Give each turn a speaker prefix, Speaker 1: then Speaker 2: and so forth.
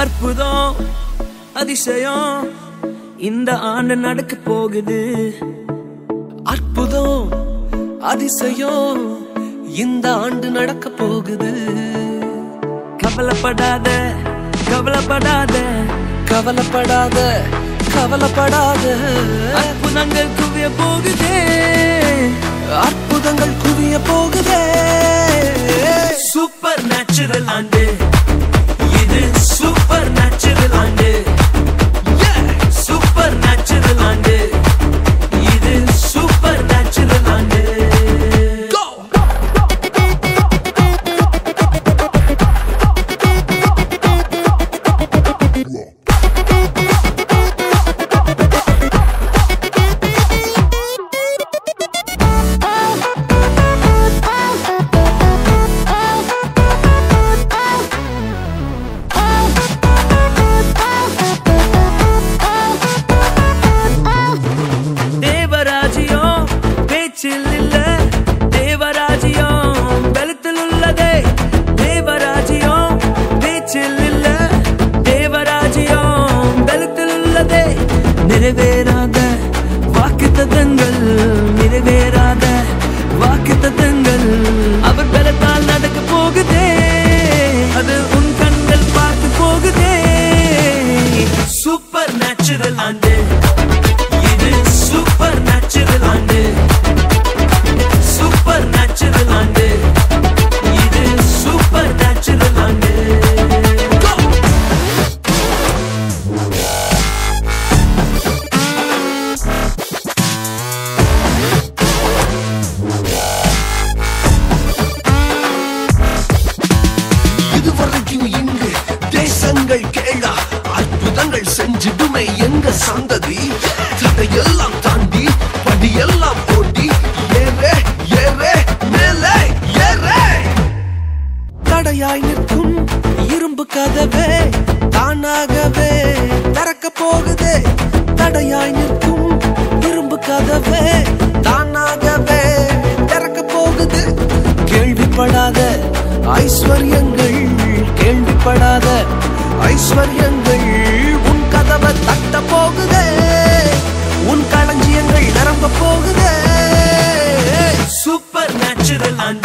Speaker 1: அற்புதம் அதிசயம் இந்த ஆண்டு நடக்க போகுது.
Speaker 2: அற்புதம் அதிசயம் இந்த ஆண்டு நடக்க போகுது.
Speaker 1: கவலைப்படாத கவலைப்படாத
Speaker 2: கவலைப்படாத கவலைப்படாத
Speaker 1: அற்புதங்கள் குவிய போகுதே,
Speaker 2: அற்புதங்கள் குவிய போகுதே.
Speaker 1: சூப்பர் நேச்சுரல் ஆண்டு இது, சூப்பர் நேச்சுரல் ஆண்டு, சூப்பர் நேச்சுரல் ஆண்டு இது, சூப்பர் நேச்சுரல் ஆண்டு. நிறைவேறாத வாக்குத்தத்தங்கள், நிறைவேறாத வாக்குத்தத்தங்கள் அவர் பலத்தால் நடக்க போகுதே, அது உன் கண்கள் பார்த்து போகுதே. சூப்பர் நேச்சுரல் ஆண்டு இது, சூப்பர் நேச்சுரல் ஆண்டு, சூப்பர் நேச்சுரல் ஆண்டு இது, சூப்பர் நேச்சுரல் ஆண்டு.
Speaker 2: இங்கு தேசங்கள் கேளா, அற்புதங்கள் செஞ்சிடுமே எங்க சந்ததி. தடையெல்லாம் தாண்டி படியெல்லாம் ஓட்டி ஏறே ஏறே மேலே ஏறே. தடையாய் நிற்கும் இரும்பு கதவே தானாகவே திறக்க போகுதே. தடையாய் நிற்கும் இரும்பு கதவே தானாகவே திறக்க போகுது. கேள்விப்படாத ஐஸ்வர்யங்கள், கேள்விப்படாத ஐஸ்வர்யங்கள் உன் கதவை தட்ட போகுதே, உன் களஞ்சியங்கள் நிரம்ப போகுதே.
Speaker 1: சூப்பர் நேச்சுரல் ஆண்டு